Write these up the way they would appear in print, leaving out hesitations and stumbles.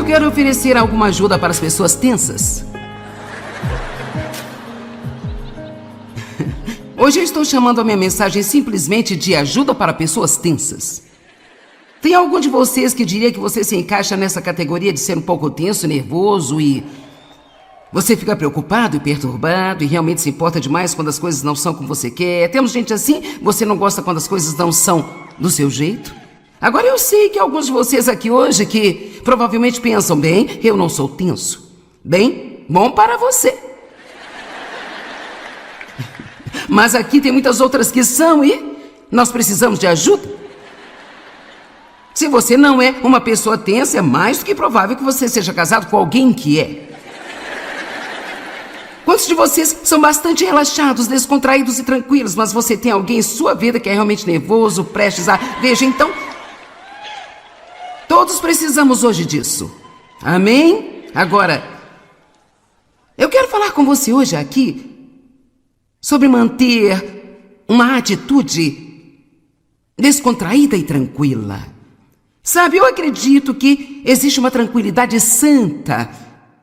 quero oferecer alguma ajuda para as pessoas tensas. Hoje eu estou chamando a minha mensagem simplesmente de ajuda para pessoas tensas. Tem algum de vocês que diria que você se encaixa nessa categoria de ser um pouco tenso, nervoso e... você fica preocupado e perturbado e realmente se importa demais quando as coisas não são como você quer? Temos gente assim? Você não gosta quando as coisas não são do seu jeito? Agora eu sei que alguns de vocês aqui hoje que provavelmente pensam, bem, eu não sou tenso. Bem, bom para você. Mas aqui tem muitas outras que são e nós precisamos de ajuda. Se você não é uma pessoa tensa, é mais do que provável que você seja casado com alguém que é. Quantos de vocês são bastante relaxados, descontraídos e tranquilos, mas você tem alguém em sua vida que é realmente nervoso, prestes a... Veja, então, todos precisamos hoje disso. Amém? Agora, eu quero falar com você hoje aqui sobre manter uma atitude descontraída e tranquila. Sabe, eu acredito que existe uma tranquilidade santa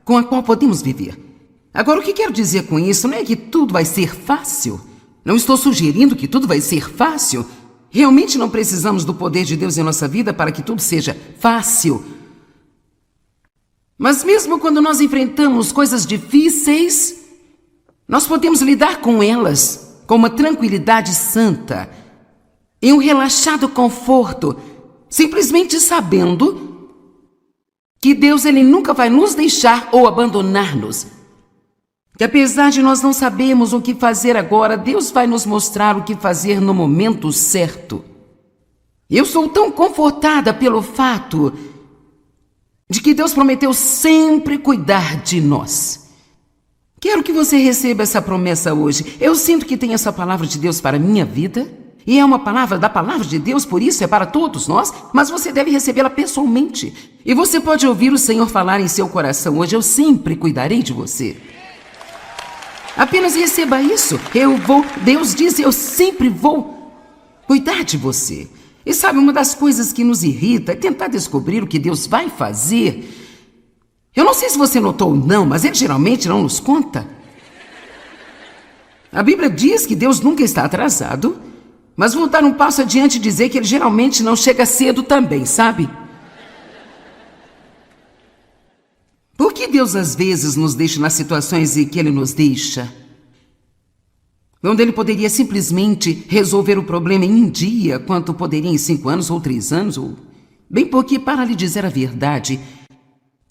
com a qual podemos viver. Agora, o que quero dizer com isso não é que tudo vai ser fácil. Não estou sugerindo que tudo vai ser fácil. Realmente não precisamos do poder de Deus em nossa vida para que tudo seja fácil. Mas mesmo quando nós enfrentamos coisas difíceis, nós podemos lidar com elas com uma tranquilidade santa e um relaxado conforto, simplesmente sabendo que Deus ele nunca vai nos deixar ou abandonar-nos. Que apesar de nós não sabermos o que fazer agora, Deus vai nos mostrar o que fazer no momento certo. Eu sou tão confortada pelo fato de que Deus prometeu sempre cuidar de nós. Quero que você receba essa promessa hoje. Eu sinto que tem essa palavra de Deus para a minha vida, e é uma palavra da palavra de Deus, por isso é para todos nós, mas você deve recebê-la pessoalmente. E você pode ouvir o Senhor falar em seu coração hoje: eu sempre cuidarei de você. Apenas receba isso. Deus diz, eu sempre vou cuidar de você. E sabe, uma das coisas que nos irrita é tentar descobrir o que Deus vai fazer. Eu não sei se você notou ou não, mas Ele geralmente não nos conta. A Bíblia diz que Deus nunca está atrasado, mas vou dar um passo adiante e dizer que Ele geralmente não chega cedo também, sabe? Por que Deus às vezes nos deixa nas situações em que Ele nos deixa? Onde Ele poderia simplesmente resolver o problema em um dia, quanto poderia em 5 anos ou 3 anos, ou... Bem, porque, para lhe dizer a verdade,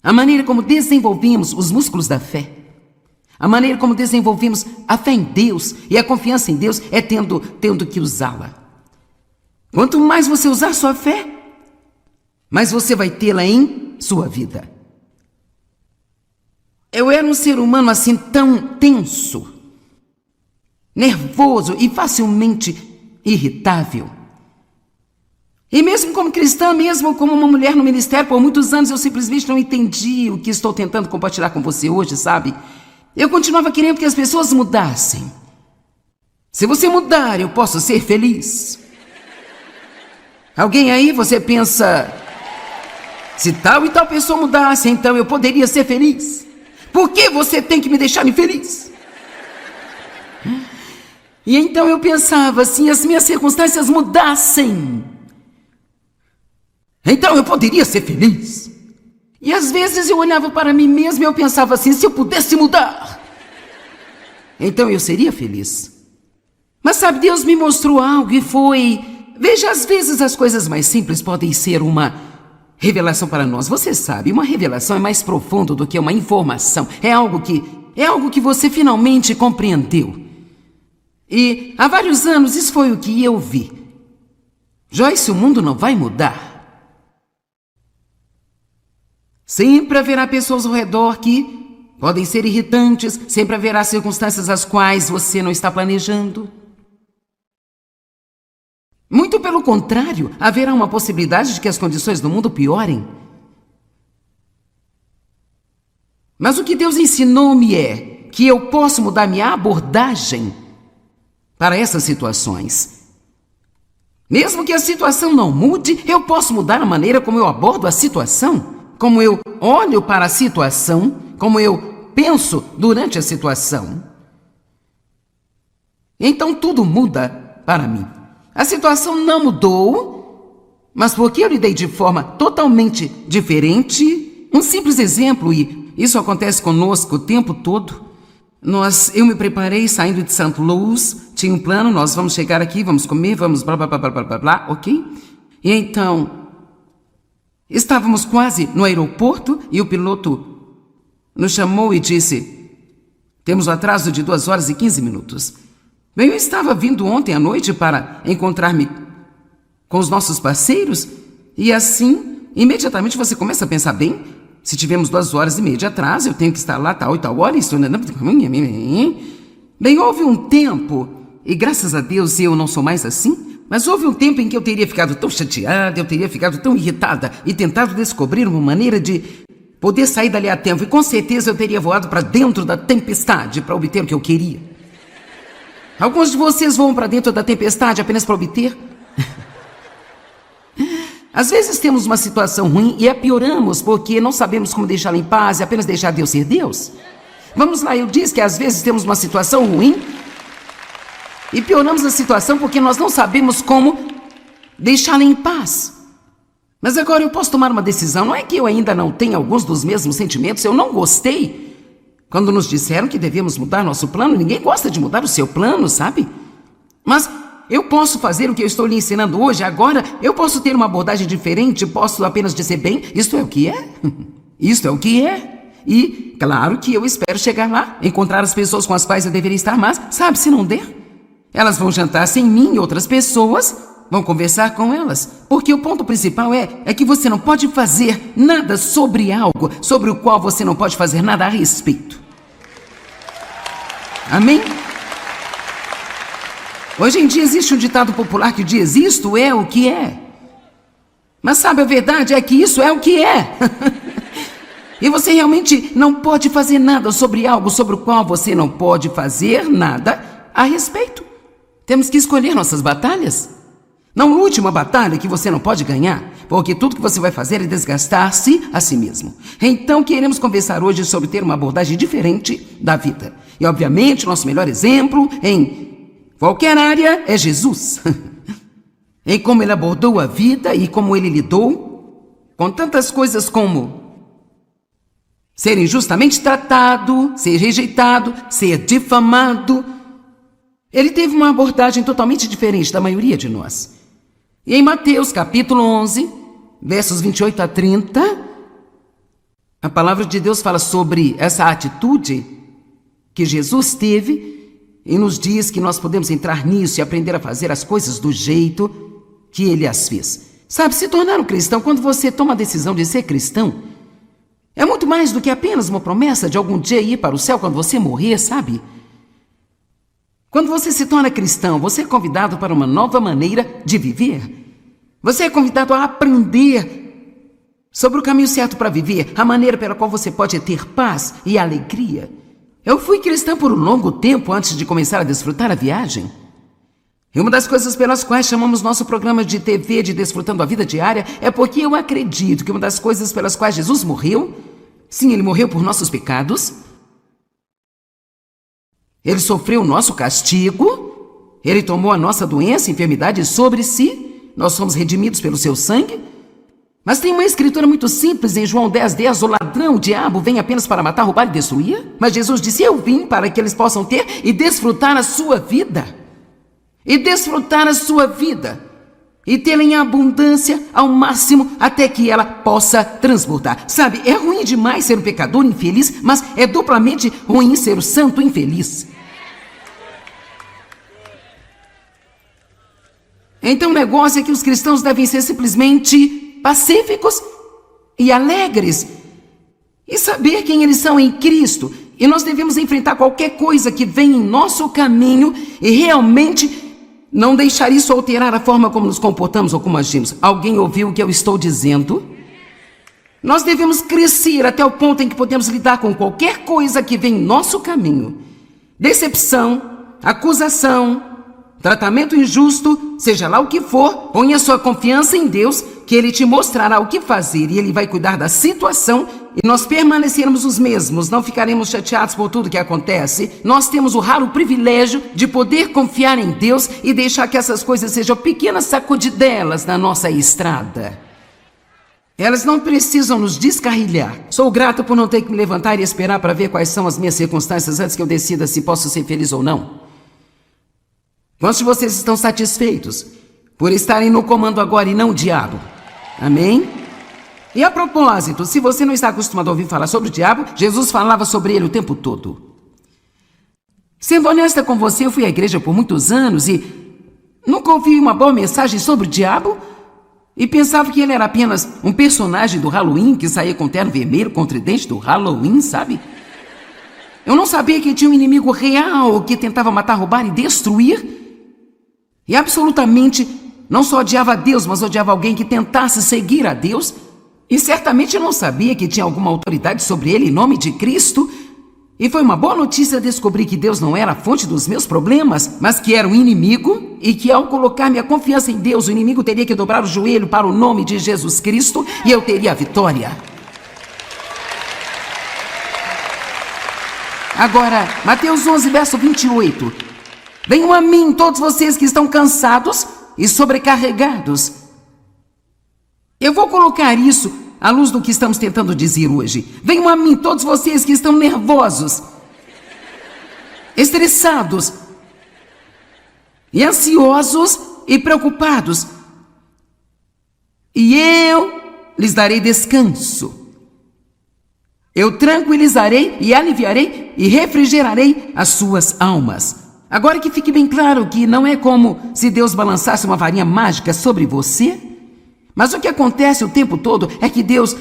a maneira como desenvolvemos os músculos da fé, a maneira como desenvolvemos a fé em Deus e a confiança em Deus é tendo que usá-la. Quanto mais você usar sua fé, mais você vai tê-la em sua vida. Eu era um ser humano assim tão tenso, nervoso e facilmente irritável. E mesmo como cristã, mesmo como uma mulher no ministério, por muitos anos eu simplesmente não entendi o que estou tentando compartilhar com você hoje, sabe? Eu continuava querendo que as pessoas mudassem. Se você mudar, eu posso ser feliz. Alguém aí, você pensa, se tal e tal pessoa mudasse, então eu poderia ser feliz. Por que você tem que me deixar infeliz? E então eu pensava, se as minhas circunstâncias mudassem, então eu poderia ser feliz. E às vezes eu olhava para mim mesmo e eu pensava assim, se eu pudesse mudar, então eu seria feliz. Mas sabe, Deus me mostrou algo e foi... Veja, às vezes as coisas mais simples podem ser uma revelação para nós. Você sabe, uma revelação é mais profundo do que uma informação. É algo que você finalmente compreendeu. E há vários anos isso foi o que eu vi. Joyce, o mundo não vai mudar. Sempre haverá pessoas ao redor que podem ser irritantes, sempre haverá circunstâncias as quais você não está planejando. Muito pelo contrário, haverá uma possibilidade de que as condições do mundo piorem. Mas o que Deus ensinou-me é que eu posso mudar minha abordagem para essas situações. Mesmo que a situação não mude, eu posso mudar a maneira como eu abordo a situação. como eu olho para a situação, como eu penso durante a situação. Então tudo muda para mim. A situação não mudou, mas porque eu lidei de forma totalmente diferente. Um simples exemplo, e isso acontece conosco o tempo todo. Eu me preparei saindo de St. Louis, tinha um plano, nós vamos chegar aqui, vamos comer, vamos blá, blá, blá, blá, blá, blá, ok? E então, estávamos quase no aeroporto e o piloto nos chamou e disse: temos um atraso de 2 horas e 15 minutos. Bem, eu estava vindo ontem à noite para encontrar-me com os nossos parceiros e assim, imediatamente você começa a pensar, bem, se tivemos 2 horas e meia de atraso, eu tenho que estar lá tal e tal hora, isso... Bem, houve um tempo, e graças a Deus eu não sou mais assim, mas houve um tempo em que eu teria ficado tão chateada, eu teria ficado tão irritada e tentado descobrir uma maneira de poder sair dali a tempo, e com certeza eu teria voado para dentro da tempestade para obter o que eu queria. Alguns de vocês voam para dentro da tempestade apenas para obter? Às vezes temos uma situação ruim e a pioramos porque não sabemos como deixá-la em paz e apenas deixar Deus ser Deus. Vamos lá, eu disse que às vezes temos uma situação ruim e pioramos a situação porque nós não sabemos como deixá-la em paz. Mas agora eu posso tomar uma decisão. Não é que eu ainda não tenha alguns dos mesmos sentimentos. Eu não gostei quando nos disseram que devíamos mudar nosso plano. Ninguém gosta de mudar o seu plano, sabe? Mas eu posso fazer o que eu estou lhe ensinando hoje. Agora eu posso ter uma abordagem diferente. Posso apenas dizer, bem, isto é o que é. Isto é o que é. E claro que eu espero chegar lá, encontrar as pessoas com as quais eu deveria estar, mas sabe, se não der, elas vão jantar sem mim e outras pessoas vão conversar com elas. Porque o ponto principal é que você não pode fazer nada sobre algo sobre o qual você não pode fazer nada a respeito. Amém? Hoje em dia existe um ditado popular que diz: isto é o que é. Mas sabe, a verdade é que isso é o que é. E você realmente não pode fazer nada sobre algo sobre o qual você não pode fazer nada a respeito. Temos que escolher nossas batalhas. Não lute uma batalha que você não pode ganhar, porque tudo que você vai fazer é desgastar-se a si mesmo. Então queremos conversar hoje sobre ter uma abordagem diferente da vida. E obviamente nosso melhor exemplo em qualquer área é Jesus. Em como ele abordou a vida e como ele lidou com tantas coisas como ser injustamente tratado, ser rejeitado, ser difamado. Ele teve uma abordagem totalmente diferente da maioria de nós. E em Mateus capítulo 11, versos 28 a 30, a palavra de Deus fala sobre essa atitude que Jesus teve e nos diz que nós podemos entrar nisso e aprender a fazer as coisas do jeito que ele as fez. Sabe, se tornar um cristão, quando você toma a decisão de ser cristão, é muito mais do que apenas uma promessa de algum dia ir para o céu quando você morrer, sabe? Quando você se torna cristão, você é convidado para uma nova maneira de viver. Você é convidado a aprender sobre o caminho certo para viver, a maneira pela qual você pode ter paz e alegria. Eu fui cristã por um longo tempo antes de começar a desfrutar a viagem. E uma das coisas pelas quais chamamos nosso programa de TV de Desfrutando a Vida Diária é porque eu acredito que uma das coisas pelas quais Jesus morreu, sim, ele morreu por nossos pecados, ele sofreu o nosso castigo, ele tomou a nossa doença e enfermidade sobre si, nós somos redimidos pelo seu sangue. Mas tem uma escritura muito simples em João 10:10, o ladrão, o diabo, vem apenas para matar, roubar e destruir. Mas Jesus disse, eu vim para que eles possam ter e desfrutar a sua vida. E desfrutar a sua vida. E tê-la em abundância ao máximo até que ela possa transbordar. Sabe, é ruim demais ser um pecador infeliz, mas é duplamente ruim ser o santo infeliz. Então o negócio é que os cristãos devem ser simplesmente pacíficos e alegres. E saber quem eles são em Cristo. E nós devemos enfrentar qualquer coisa que vem em nosso caminho e realmente não deixar isso alterar a forma como nos comportamos ou como agimos. Alguém ouviu o que eu estou dizendo? Nós devemos crescer até o ponto em que podemos lidar com qualquer coisa que vem em nosso caminho. Decepção, acusação, tratamento injusto, seja lá o que for, ponha sua confiança em Deus, que Ele te mostrará o que fazer e Ele vai cuidar da situação e nós permanecermos os mesmos, não ficaremos chateados por tudo que acontece, nós temos o raro privilégio de poder confiar em Deus e deixar que essas coisas sejam pequenas sacudidelas na nossa estrada. Elas não precisam nos descarrilhar. Sou grato por não ter que me levantar e esperar para ver quais são as minhas circunstâncias antes que eu decida se posso ser feliz ou não. Quantos de vocês estão satisfeitos por estarem no comando agora e não o diabo? Amém? E a propósito, se você não está acostumado a ouvir falar sobre o diabo, Jesus falava sobre ele o tempo todo. Sendo honesta com você, eu fui à igreja por muitos anos e nunca ouvi uma boa mensagem sobre o diabo e pensava que ele era apenas um personagem do Halloween que saía com terno vermelho com tridente do Halloween, sabe? Eu não sabia que tinha um inimigo real que tentava matar, roubar e destruir. E absolutamente não só odiava a Deus, mas odiava alguém que tentasse seguir a Deus. E certamente não sabia que tinha alguma autoridade sobre ele em nome de Cristo. E foi uma boa notícia descobrir que Deus não era a fonte dos meus problemas, mas que era um inimigo e que ao colocar minha confiança em Deus, o inimigo teria que dobrar o joelho para o nome de Jesus Cristo e eu teria a vitória. Agora, Mateus 11, verso 28. Venham a mim todos vocês que estão cansados e sobrecarregados. Eu vou colocar isso à luz do que estamos tentando dizer hoje. Venham a mim todos vocês que estão nervosos, estressados, e ansiosos e preocupados. E eu lhes darei descanso. Eu tranquilizarei e aliviarei e refrigerarei as suas almas. Agora que fique bem claro que não é como se Deus balançasse uma varinha mágica sobre você, mas o que acontece o tempo todo é que Deus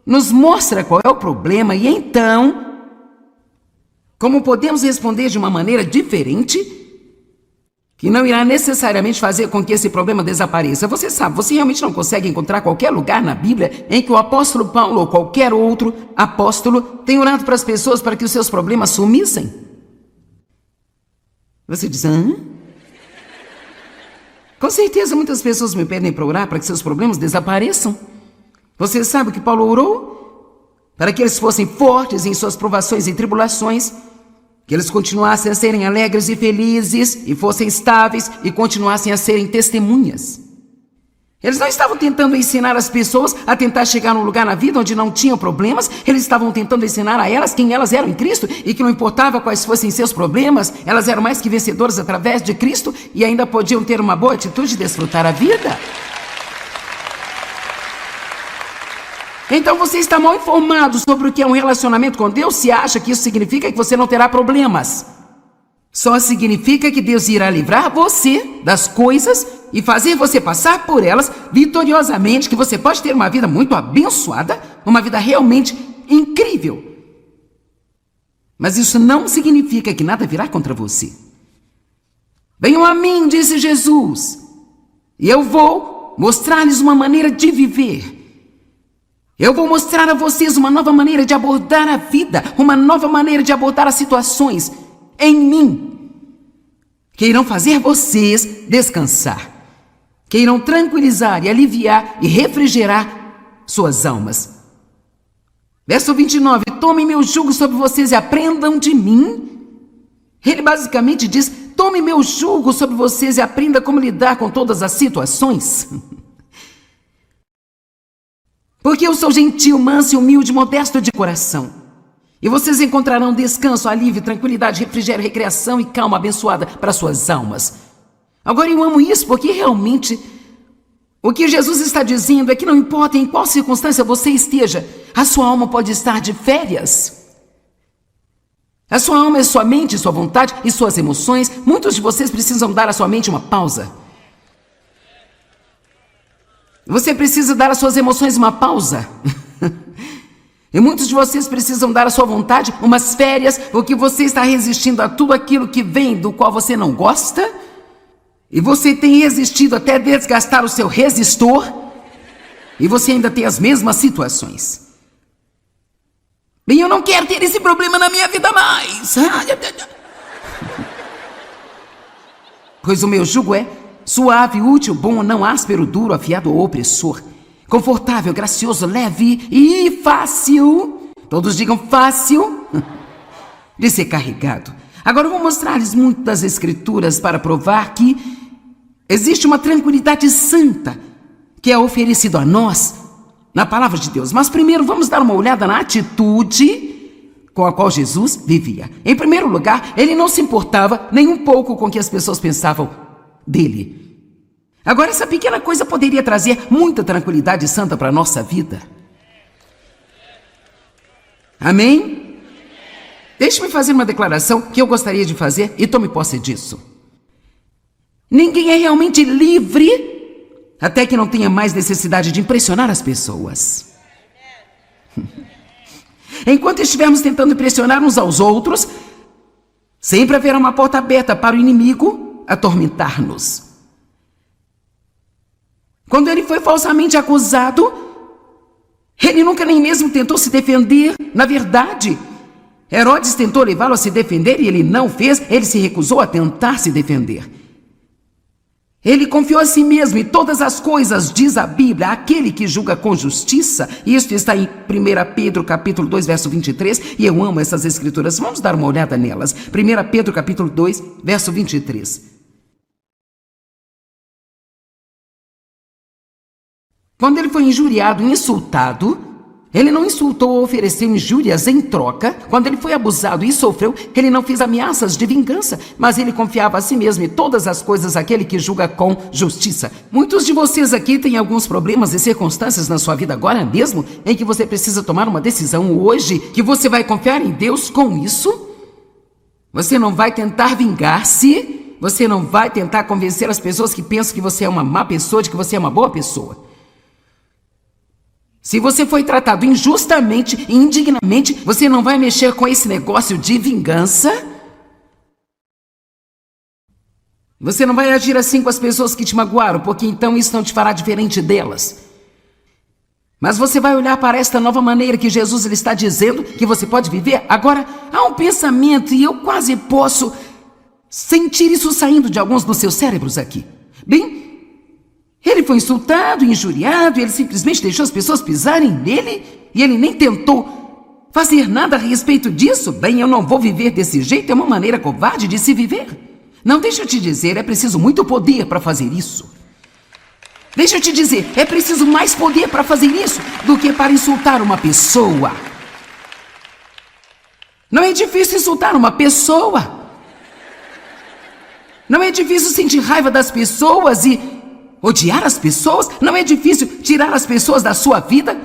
nos mostra qual é o problema e então, como podemos responder de uma maneira diferente, que não irá necessariamente fazer com que esse problema desapareça. Você sabe, você realmente não consegue encontrar qualquer lugar na Bíblia em que o apóstolo Paulo ou qualquer outro apóstolo tenha orado para as pessoas para que os seus problemas sumissem. Você diz, hã? Com certeza muitas pessoas me pedem para orar para que seus problemas desapareçam. Você sabe que Paulo orou? Para que eles fossem fortes em suas provações e tribulações, que eles continuassem a serem alegres e felizes, e fossem estáveis e continuassem a serem testemunhas. Eles não estavam tentando ensinar as pessoas a tentar chegar num lugar na vida onde não tinham problemas, eles estavam tentando ensinar a elas quem elas eram em Cristo e que não importava quais fossem seus problemas, elas eram mais que vencedoras através de Cristo e ainda podiam ter uma boa atitude e desfrutar a vida. Então você está mal informado sobre o que é um relacionamento com Deus se acha que isso significa que você não terá problemas. Só significa que Deus irá livrar você das coisas e fazer você passar por elas vitoriosamente, que você pode ter uma vida muito abençoada, uma vida realmente incrível. Mas isso não significa que nada virá contra você. Venham a mim, disse Jesus, e eu vou mostrar-lhes uma maneira de viver. Eu vou mostrar a vocês uma nova maneira de abordar a vida, uma nova maneira de abordar as situações em mim, que irão fazer vocês descansar, que irão tranquilizar e aliviar e refrigerar suas almas. Verso 29, tomem meu jugo sobre vocês e aprendam de mim. Ele basicamente diz, tome meu jugo sobre vocês e aprenda como lidar com todas as situações. Porque eu sou gentil, manso e humilde, modesto de coração. E vocês encontrarão descanso, alívio, tranquilidade, refrigério, recreação e calma abençoada para suas almas. Agora eu amo isso porque realmente o que Jesus está dizendo é que não importa em qual circunstância você esteja, a sua alma pode estar de férias. A sua alma é sua mente, sua vontade e suas emoções. Muitos de vocês precisam dar à sua mente uma pausa. Você precisa dar às suas emoções uma pausa. E muitos de vocês precisam dar à sua vontade umas férias, porque você está resistindo a tudo aquilo que vem do qual você não gosta. E você tem resistido até desgastar o seu resistor. E você ainda tem as mesmas situações. Bem, eu não quero ter esse problema na minha vida mais. Pois o meu jugo é suave, útil, bom, não áspero, duro, afiado ou opressor. confortável, gracioso, leve e fácil. Todos digam fácil de ser carregado. Agora eu vou mostrar-lhes muito das Escrituras para provar que existe uma tranquilidade santa que é oferecida a nós na palavra de Deus. Mas primeiro vamos dar uma olhada na atitude com a qual Jesus vivia. Em primeiro lugar, ele não se importava nem um pouco com o que as pessoas pensavam dele. Agora, essa pequena coisa poderia trazer muita tranquilidade santa para a nossa vida. Amém? Deixe-me fazer uma declaração que eu gostaria de fazer e tome posse disso. Ninguém é realmente livre até que não tenha mais necessidade de impressionar as pessoas. Enquanto estivermos tentando impressionar uns aos outros, sempre haverá uma porta aberta para o inimigo atormentar-nos. Quando ele foi falsamente acusado, ele nunca nem mesmo tentou se defender. Na verdade, Herodes tentou levá-lo a se defender e ele não fez, ele se recusou a tentar se defender. Ele confiou a si mesmo em todas as coisas, diz a Bíblia, aquele que julga com justiça. E isso está em 1 Pedro capítulo 2, verso 23, e eu amo essas escrituras. Vamos dar uma olhada nelas. 1 Pedro capítulo 2, verso 23. Quando ele foi injuriado e insultado, ele não insultou ou ofereceu injúrias em troca. Quando ele foi abusado e sofreu, ele não fez ameaças de vingança, mas ele confiava a si mesmo em todas as coisas àquele que julga com justiça. Muitos de vocês aqui têm alguns problemas e circunstâncias na sua vida agora mesmo, em que você precisa tomar uma decisão hoje, que você vai confiar em Deus com isso. Você não vai tentar vingar-se, você não vai tentar convencer as pessoas que pensam que você é uma má pessoa, de que você é uma boa pessoa. Se você foi tratado injustamente e indignamente, você não vai mexer com esse negócio de vingança. Você não vai agir assim com as pessoas que te magoaram, porque então isso não te fará diferente delas. Mas você vai olhar para esta nova maneira que Jesus ele está dizendo que você pode viver. Agora, há um pensamento e eu quase posso sentir isso saindo de alguns dos seus cérebros aqui. Bem, ele foi insultado, injuriado, e ele simplesmente deixou as pessoas pisarem nele e ele nem tentou fazer nada a respeito disso. Bem, eu não vou viver desse jeito, é uma maneira covarde de se viver. Não, deixa eu te dizer, é preciso muito poder para fazer isso. Deixa eu te dizer, é preciso mais poder para fazer isso do que para insultar uma pessoa. Não é difícil insultar uma pessoa. Não é difícil sentir raiva das pessoas e odiar as pessoas. Não é difícil tirar as pessoas da sua vida.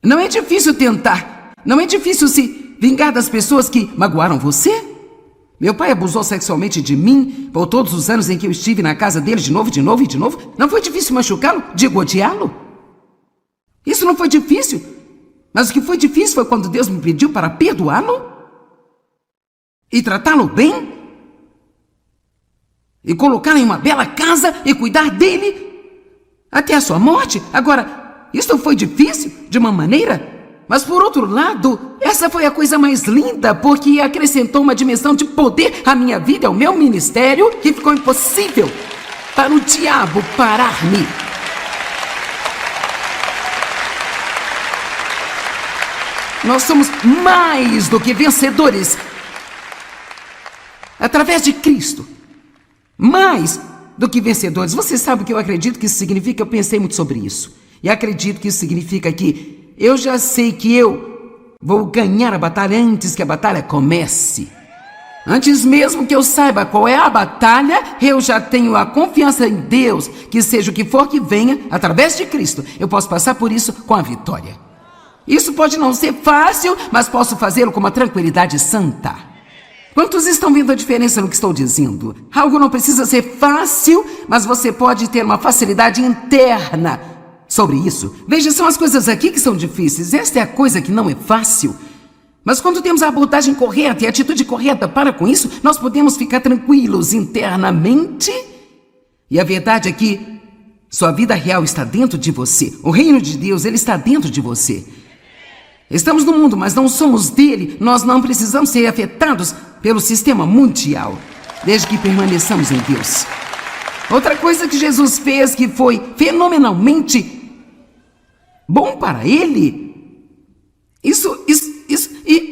Não é difícil tentar. Não é difícil se vingar das pessoas que magoaram você. Meu pai abusou sexualmente de mim por todos os anos em que eu estive na casa dele de novo. Não foi difícil machucá-lo? Digo, odiá-lo? Isso não foi difícil. Mas o que foi difícil foi quando Deus me pediu para perdoá-lo e tratá-lo bem e colocá-lo em uma bela casa e cuidar dele até a sua morte. Agora, isso foi difícil de uma maneira, mas por outro lado, essa foi a coisa mais linda, porque acrescentou uma dimensão de poder à minha vida, ao meu ministério, que ficou impossível para o diabo parar-me. Nós somos mais do que vencedores através de Cristo. Mais do que vencedores. Você sabe o que eu acredito que isso significa? Eu pensei muito sobre isso. E acredito que isso significa que eu já sei que eu vou ganhar a batalha antes que a batalha comece. Antes mesmo que eu saiba qual é a batalha, eu já tenho a confiança em Deus, que seja o que for que venha, através de Cristo, eu posso passar por isso com a vitória. Isso pode não ser fácil, mas posso fazê-lo com uma tranquilidade santa. Quantos estão vendo a diferença no que estou dizendo? Algo não precisa ser fácil, mas você pode ter uma facilidade interna sobre isso. Veja, são as coisas aqui que são difíceis. Esta é a coisa que não é fácil. Mas quando temos a abordagem correta e a atitude correta para com isso, nós podemos ficar tranquilos internamente. E a verdade é que sua vida real está dentro de você. O reino de Deus, ele está dentro de você. Estamos no mundo, mas não somos dele. Nós não precisamos ser afetados pelo sistema mundial, desde que permaneçamos em Deus. Outra coisa que Jesus fez que foi fenomenalmente bom para ele.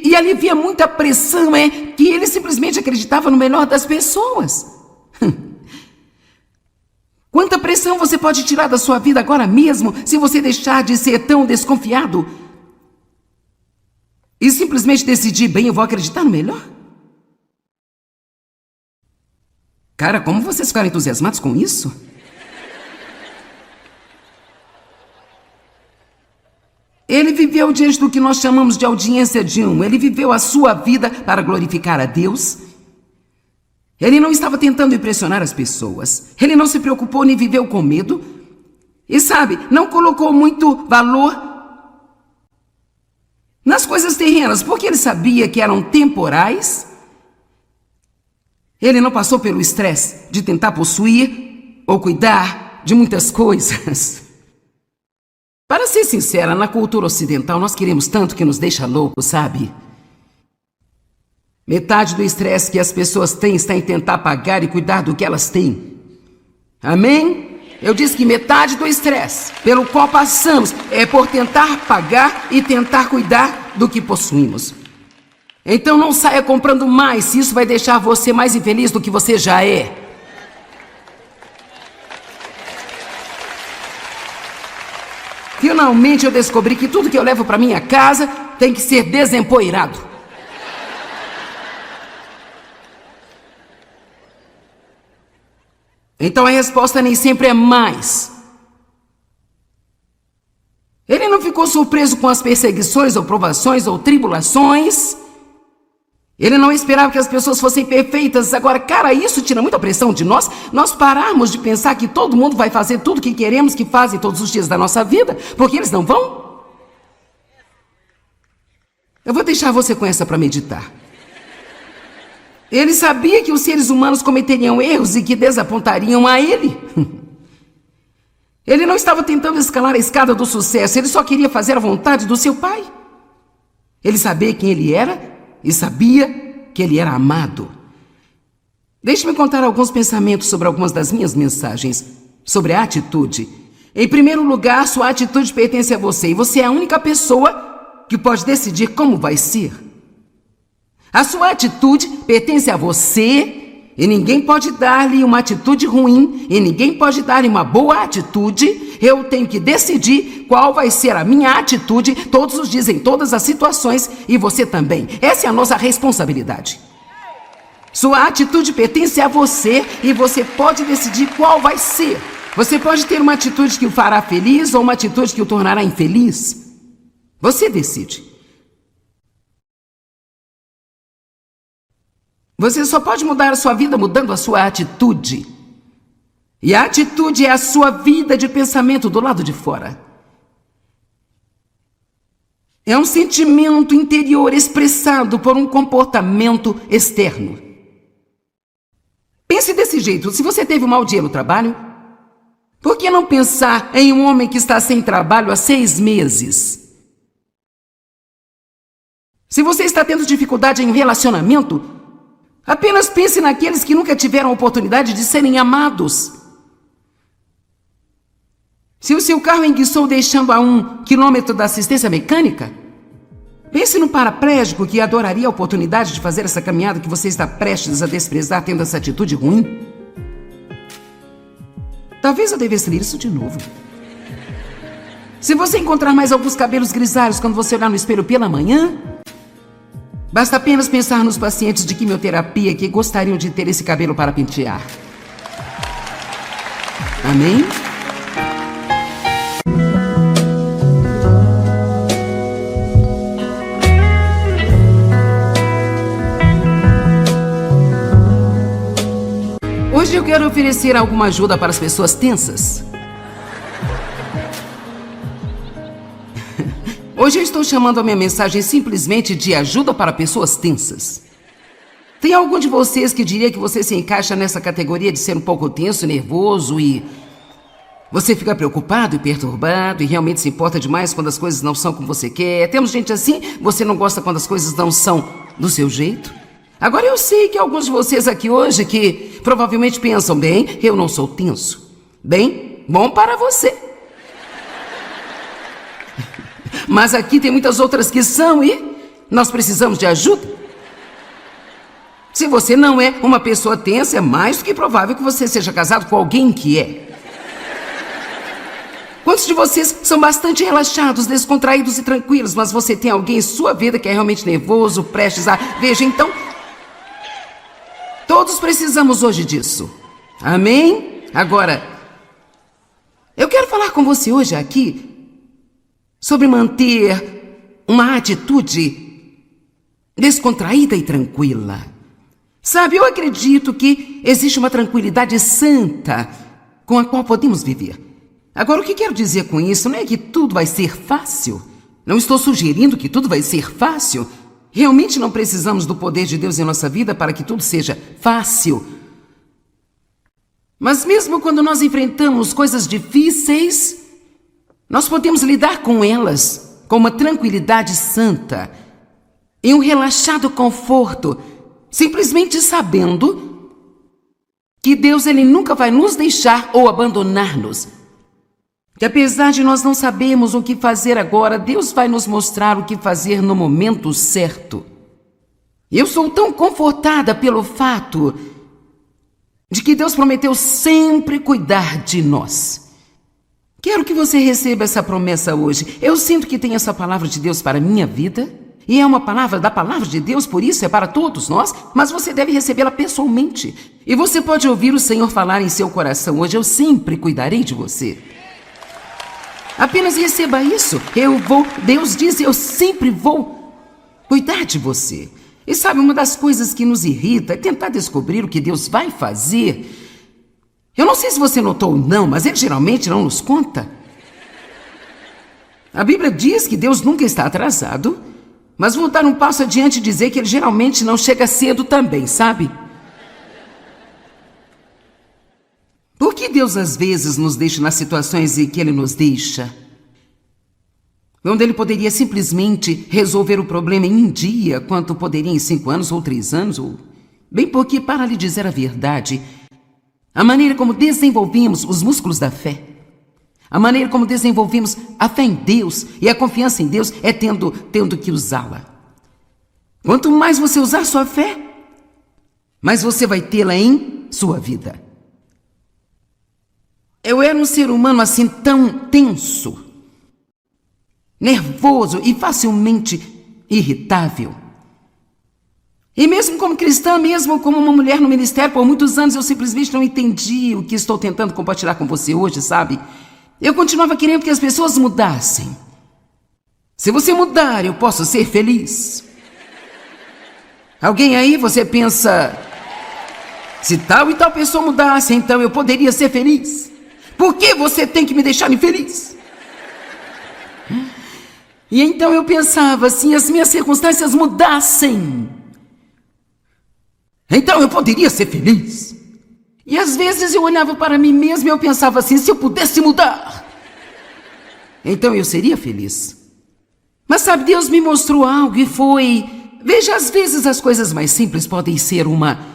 E alivia muita pressão, que ele simplesmente acreditava no melhor das pessoas. Quanta pressão você pode tirar da sua vida agora mesmo se você deixar de ser tão desconfiado e simplesmente decidir, bem, eu vou acreditar no melhor? Cara, como vocês ficaram entusiasmados com isso? Ele viveu diante do que nós chamamos de audiência de um. Ele viveu a sua vida para glorificar a Deus. Ele não estava tentando impressionar as pessoas. Ele não se preocupou nem viveu com medo. E sabe, não colocou muito valor nas coisas terrenas, porque ele sabia que eram temporais. Ele não passou pelo estresse de tentar possuir ou cuidar de muitas coisas. Para ser sincera, na cultura ocidental nós queremos tanto que nos deixa louco, sabe? Metade do estresse que as pessoas têm está em tentar pagar e cuidar do que elas têm. Amém? Eu disse que metade do estresse pelo qual passamos é por tentar pagar e tentar cuidar do que possuímos. Então não saia comprando mais, se isso vai deixar você mais infeliz do que você já é. Finalmente eu descobri que tudo que eu levo para minha casa tem que ser desempoeirado. Então a resposta nem sempre é mais. Ele não ficou surpreso com as perseguições ou provações ou tribulações. Ele não esperava que as pessoas fossem perfeitas. Agora, cara, isso tira muita pressão de nós. Nós pararmos de pensar que todo mundo vai fazer tudo o que queremos que fazem todos os dias da nossa vida, porque eles não vão. Eu vou deixar você com essa para meditar. Ele sabia que os seres humanos cometeriam erros e que desapontariam a ele. Ele não estava tentando escalar a escada do sucesso, ele só queria fazer a vontade do seu pai. Ele sabia quem ele era e sabia que ele era amado. Deixe-me contar alguns pensamentos sobre algumas das minhas mensagens, sobre a atitude. Em primeiro lugar, sua atitude pertence a você, e você é a única pessoa que pode decidir como vai ser. A sua atitude pertence a você, e ninguém pode dar-lhe uma atitude ruim, e ninguém pode dar-lhe uma boa atitude. Eu tenho que decidir qual vai ser a minha atitude todos os dias, em todas as situações, e você também. Essa é a nossa responsabilidade. Sua atitude pertence a você, e você pode decidir qual vai ser. Você pode ter uma atitude que o fará feliz ou uma atitude que o tornará infeliz. Você decide. Você só pode mudar a sua vida mudando a sua atitude. E a atitude é a sua vida de pensamento do lado de fora. É um sentimento interior expressado por um comportamento externo. Pense desse jeito: se você teve um mau dia no trabalho, por que não pensar em um homem que está sem trabalho há 6 meses? Se você está tendo dificuldade em um relacionamento, apenas pense naqueles que nunca tiveram a oportunidade de serem amados. Se o seu carro enguiçou deixando a 1 quilômetro da assistência mecânica, pense no paraplégico que adoraria a oportunidade de fazer essa caminhada que você está prestes a desprezar tendo essa atitude ruim. Talvez eu devesse ler isso de novo. Se você encontrar mais alguns cabelos grisalhos quando você olhar no espelho pela manhã, basta apenas pensar nos pacientes de quimioterapia que gostariam de ter esse cabelo para pentear. Amém? Hoje eu quero oferecer alguma ajuda para as pessoas tensas. Hoje eu estou chamando a minha mensagem simplesmente de ajuda para pessoas tensas. Tem algum de vocês que diria que você se encaixa nessa categoria de ser um pouco tenso, nervoso e... você fica preocupado e perturbado e realmente se importa demais quando as coisas não são como você quer? Temos gente assim? Você não gosta quando as coisas não são do seu jeito? Agora eu sei que alguns de vocês aqui hoje que provavelmente pensam, bem, eu não sou tenso. Bem, bom para você. Mas aqui tem muitas outras que são e nós precisamos de ajuda. Se você não é uma pessoa tensa, é mais do que provável que você seja casado com alguém que é. Quantos de vocês são bastante relaxados, descontraídos e tranquilos, mas você tem alguém em sua vida que é realmente nervoso, prestes a... Veja, então, todos precisamos hoje disso. Amém? Agora, eu quero falar com você hoje aqui sobre manter uma atitude descontraída e tranquila. Sabe, eu acredito que existe uma tranquilidade santa com a qual podemos viver. Agora, o que quero dizer com isso não é que tudo vai ser fácil. Não estou sugerindo que tudo vai ser fácil. Realmente não precisamos do poder de Deus em nossa vida para que tudo seja fácil. Mas mesmo quando nós enfrentamos coisas difíceis, nós podemos lidar com elas com uma tranquilidade santa e um relaxado conforto, simplesmente sabendo que Deus ele nunca vai nos deixar ou abandonar-nos. Que apesar de nós não sabermos o que fazer agora, Deus vai nos mostrar o que fazer no momento certo. Eu sou tão confortada pelo fato de que Deus prometeu sempre cuidar de nós. Quero que você receba essa promessa hoje. Eu sinto que tem essa palavra de Deus para a minha vida. E é uma palavra da palavra de Deus, por isso é para todos nós, mas você deve recebê-la pessoalmente. E você pode ouvir o Senhor falar em seu coração hoje: eu sempre cuidarei de você. Apenas receba isso. Deus diz, eu sempre vou cuidar de você. E sabe, uma das coisas que nos irrita é tentar descobrir o que Deus vai fazer. Eu não sei se você notou ou não, mas Ele geralmente não nos conta. A Bíblia diz que Deus nunca está atrasado, mas vou dar um passo adiante e dizer que Ele geralmente não chega cedo também, sabe? Por que Deus às vezes nos deixa nas situações em que Ele nos deixa? Onde Ele poderia simplesmente resolver o problema em um dia, quanto poderia em 5 anos ou 3 anos, ou bem porque, para lhe dizer a verdade, a maneira como desenvolvemos os músculos da fé, a maneira como desenvolvemos a fé em Deus e a confiança em Deus é tendo que usá-la. Quanto mais você usar sua fé, mais você vai tê-la em sua vida. Eu era um ser humano assim tão tenso, nervoso e facilmente irritável. E mesmo como cristã, mesmo como uma mulher no ministério, por muitos anos eu simplesmente não entendi o que estou tentando compartilhar com você hoje, sabe? Eu continuava querendo que as pessoas mudassem. Se você mudar, eu posso ser feliz. Alguém aí, você pensa, se tal e tal pessoa mudasse, então eu poderia ser feliz. Por que você tem que me deixar infeliz? E então eu pensava, se as minhas circunstâncias mudassem, então eu poderia ser feliz. E às vezes eu olhava para mim mesmo e eu pensava assim, se eu pudesse mudar, então eu seria feliz. Mas sabe, Deus me mostrou algo e foi... Veja, às vezes as coisas mais simples podem ser uma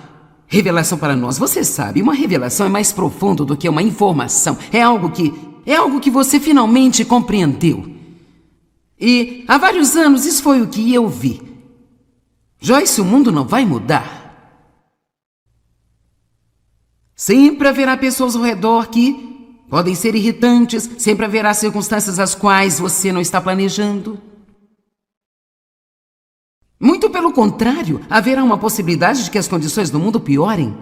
revelação para nós. Você sabe, uma revelação é mais profundo do que uma informação. É algo que você finalmente compreendeu. E há vários anos isso foi o que eu vi. Joyce, o mundo não vai mudar. Sempre haverá pessoas ao redor que podem ser irritantes, sempre haverá circunstâncias as quais você não está planejando. Muito pelo contrário, haverá uma possibilidade de que as condições do mundo piorem.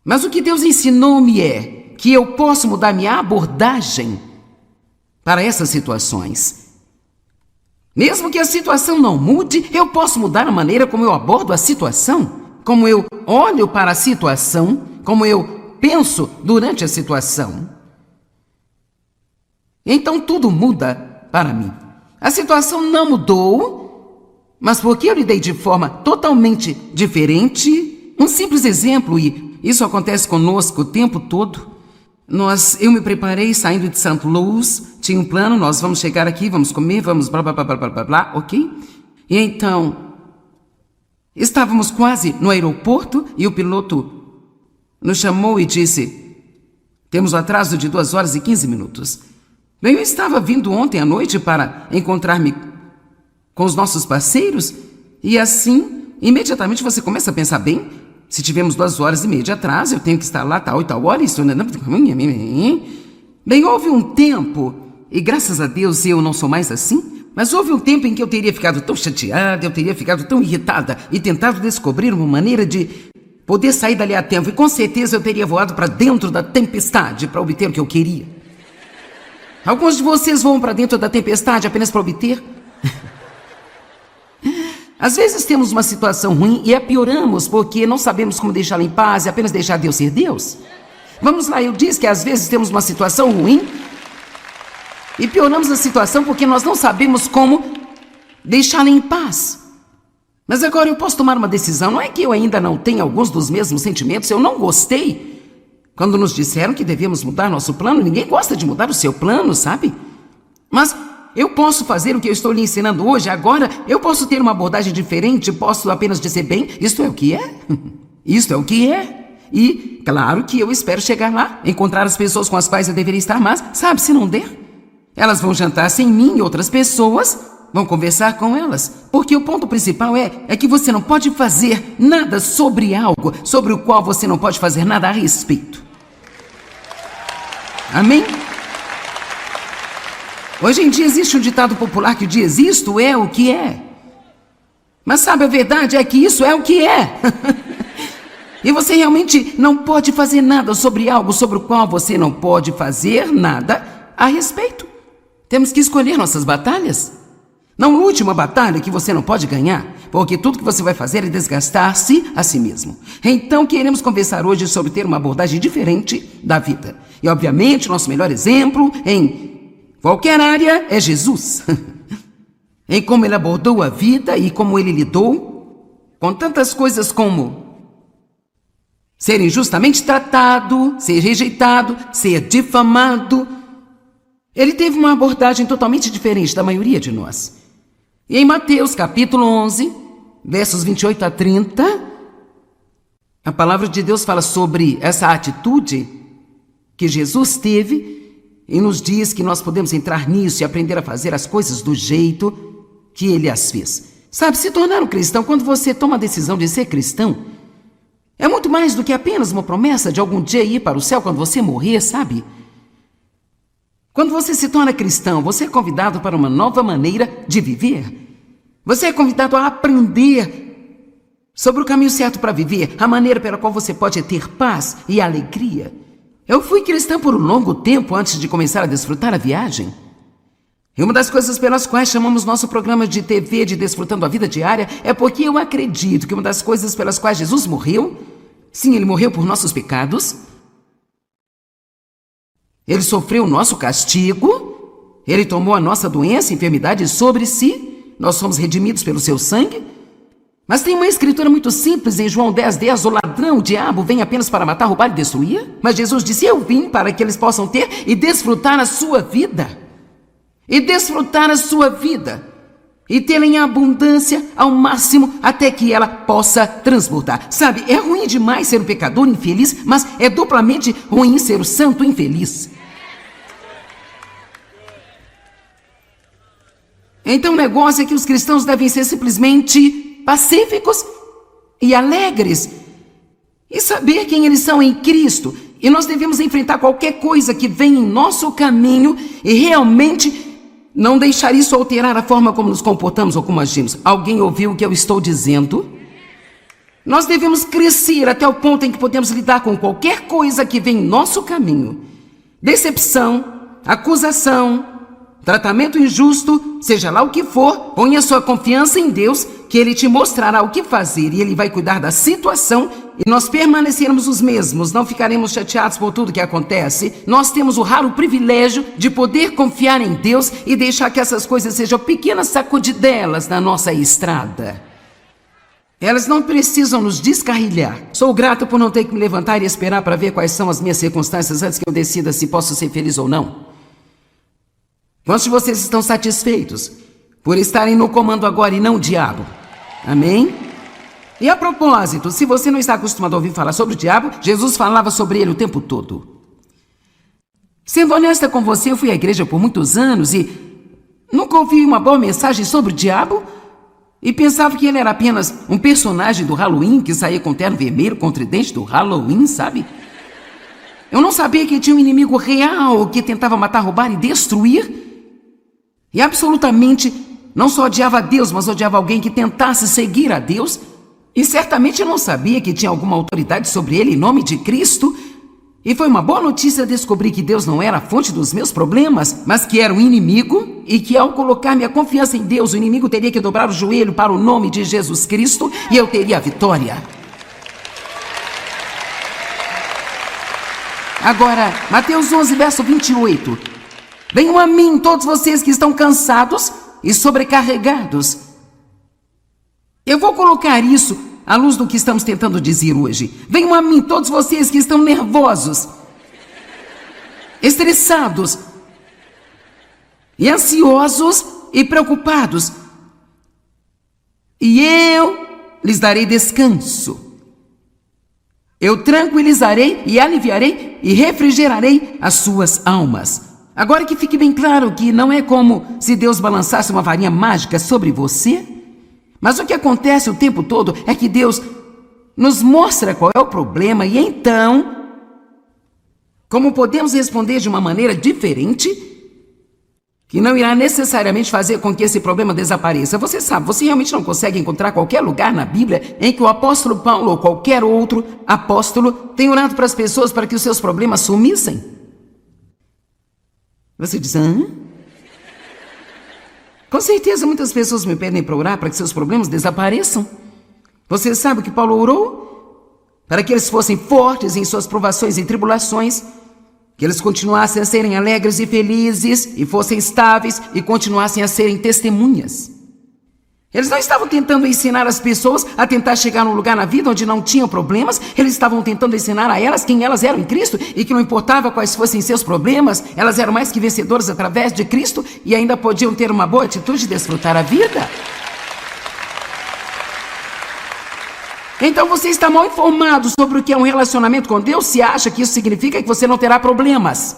Mas o que Deus ensinou-me é que eu posso mudar minha abordagem para essas situações. Mesmo que a situação não mude, eu posso mudar a maneira como eu abordo a situação, como eu olho para a situação, como eu penso durante a situação. Então tudo muda para mim. A situação não mudou, mas porque eu lidei de forma totalmente diferente. Um simples exemplo, e isso acontece conosco o tempo todo. Eu me preparei saindo de St. Louis, tinha um plano, nós vamos chegar aqui, vamos comer, vamos blá, blá, blá, blá, blá, blá, ok? E então, estávamos quase no aeroporto e o piloto nos chamou e disse, temos um atraso de 2 horas e 15 minutos. Bem, eu estava vindo ontem à noite para encontrar-me com os nossos parceiros e assim, imediatamente você começa a pensar, bem, se tivemos 2h30 de atraso, eu tenho que estar lá tal e tal hora, isso... Bem, houve um tempo, e graças a Deus eu não sou mais assim, mas houve um tempo em que eu teria ficado tão chateada, eu teria ficado tão irritada e tentado descobrir uma maneira de poder sair dali a tempo, e com certeza eu teria voado para dentro da tempestade para obter o que eu queria. Alguns de vocês voam para dentro da tempestade apenas para obter. Às vezes temos uma situação ruim e a pioramos porque não sabemos como deixá-la em paz e apenas deixar Deus ser Deus. Vamos lá, eu disse que às vezes temos uma situação ruim e pioramos a situação porque nós não sabemos como deixá-la em paz. Mas agora eu posso tomar uma decisão. Não é que eu ainda não tenha alguns dos mesmos sentimentos. Eu não gostei quando nos disseram que devíamos mudar nosso plano. Ninguém gosta de mudar o seu plano, sabe? Mas eu posso fazer o que eu estou lhe ensinando hoje. Agora eu posso ter uma abordagem diferente. Posso apenas dizer, bem, isto é o que é. Isto é o que é. E claro que eu espero chegar lá, encontrar as pessoas com as quais eu deveria estar, mas sabe, se não der, elas vão jantar sem mim e outras pessoas vão conversar com elas. Porque o ponto principal é que você não pode fazer nada sobre algo sobre o qual você não pode fazer nada a respeito. Amém? Hoje em dia existe um ditado popular que diz, isto é o que é. Mas sabe, a verdade é que isso é o que é. E você realmente não pode fazer nada sobre algo sobre o qual você não pode fazer nada a respeito. Temos que escolher nossas batalhas. Não lute uma batalha que você não pode ganhar, porque tudo que você vai fazer é desgastar-se a si mesmo. Então queremos conversar hoje sobre ter uma abordagem diferente da vida. E obviamente nosso melhor exemplo em qualquer área é Jesus. Em como ele abordou a vida e como ele lidou com tantas coisas como ser injustamente tratado, ser rejeitado, ser difamado. Ele teve uma abordagem totalmente diferente da maioria de nós. E em Mateus capítulo 11, versos 28 a 30, a palavra de Deus fala sobre essa atitude que Jesus teve e nos diz que nós podemos entrar nisso e aprender a fazer as coisas do jeito que ele as fez. Sabe, se tornar um cristão, quando você toma a decisão de ser cristão, é muito mais do que apenas uma promessa de algum dia ir para o céu quando você morrer, sabe? Quando você se torna cristão, você é convidado para uma nova maneira de viver. Você é convidado a aprender sobre o caminho certo para viver, a maneira pela qual você pode ter paz e alegria. Eu fui cristão por um longo tempo antes de começar a desfrutar a viagem. E uma das coisas pelas quais chamamos nosso programa de TV de Desfrutando a Vida Diária é porque eu acredito que uma das coisas pelas quais Jesus morreu, sim, ele morreu por nossos pecados, ele sofreu o nosso castigo, ele tomou a nossa doença e enfermidade sobre si, nós somos redimidos pelo seu sangue. Mas tem uma escritura muito simples em João 10:10, o ladrão, o diabo, vem apenas para matar, roubar e destruir. Mas Jesus disse, eu vim para que eles possam ter e desfrutar a sua vida. E desfrutar a sua vida. E tê-la em abundância ao máximo até que ela possa transbordar. Sabe, é ruim demais ser um pecador infeliz, mas é duplamente ruim ser o santo infeliz. Então o negócio é que os cristãos devem ser simplesmente pacíficos e alegres e saber quem eles são em Cristo. E nós devemos enfrentar qualquer coisa que vem em nosso caminho e realmente não deixar isso alterar a forma como nos comportamos ou como agimos. Alguém ouviu o que eu estou dizendo? Nós devemos crescer até o ponto em que podemos lidar com qualquer coisa que vem em nosso caminho. Decepção, acusação, tratamento injusto, seja lá o que for, ponha sua confiança em Deus, que Ele te mostrará o que fazer e Ele vai cuidar da situação e nós permanecermos os mesmos, não ficaremos chateados por tudo que acontece. Nós temos o raro privilégio de poder confiar em Deus e deixar que essas coisas sejam pequenas sacudidelas na nossa estrada. Elas não precisam nos descarrilhar. Sou grato por não ter que me levantar e esperar para ver quais são as minhas circunstâncias antes que eu decida se posso ser feliz ou não. Quantos de vocês estão satisfeitos por estarem no comando agora e não o diabo? Amém? E a propósito, se você não está acostumado a ouvir falar sobre o diabo, Jesus falava sobre ele o tempo todo. Sendo honesta com você, eu fui à igreja por muitos anos e nunca ouvi uma boa mensagem sobre o diabo e pensava que ele era apenas um personagem do Halloween que saía com terno vermelho com tridente do Halloween, sabe? Eu não sabia que tinha um inimigo real que tentava matar, roubar e destruir. E absolutamente não só odiava a Deus, mas odiava alguém que tentasse seguir a Deus. E certamente eu não sabia que tinha alguma autoridade sobre ele em nome de Cristo. E foi uma boa notícia descobrir que Deus não era a fonte dos meus problemas, mas que era um inimigo e que ao colocar minha confiança em Deus, o inimigo teria que dobrar o joelho para o nome de Jesus Cristo e eu teria a vitória. Agora, Mateus 11, verso 28. Venham a mim todos vocês que estão cansados e sobrecarregados. Eu vou colocar isso à luz do que estamos tentando dizer hoje. Venham a mim todos vocês que estão nervosos, estressados, e ansiosos e preocupados. E eu lhes darei descanso. Eu tranquilizarei e aliviarei e refrigerarei as suas almas. Agora que fique bem claro que não é como se Deus balançasse uma varinha mágica sobre você, mas o que acontece o tempo todo é que Deus nos mostra qual é o problema e então, como podemos responder de uma maneira diferente, que não irá necessariamente fazer com que esse problema desapareça. Você sabe, você realmente não consegue encontrar qualquer lugar na Bíblia em que o apóstolo Paulo ou qualquer outro apóstolo tenha orado para as pessoas para que os seus problemas sumissem. Você diz, hã? Com certeza muitas pessoas me pedem para orar para que seus problemas desapareçam. Você sabe o que Paulo orou? Para que eles fossem fortes em suas provações e tribulações, que eles continuassem a serem alegres e felizes, e fossem estáveis, e continuassem a serem testemunhas. Eles não estavam tentando ensinar as pessoas a tentar chegar num lugar na vida onde não tinham problemas, eles estavam tentando ensinar a elas quem elas eram em Cristo, e que não importava quais fossem seus problemas, elas eram mais que vencedoras através de Cristo, e ainda podiam ter uma boa atitude e desfrutar a vida. Então você está mal informado sobre o que é um relacionamento com Deus se acha que isso significa que você não terá problemas.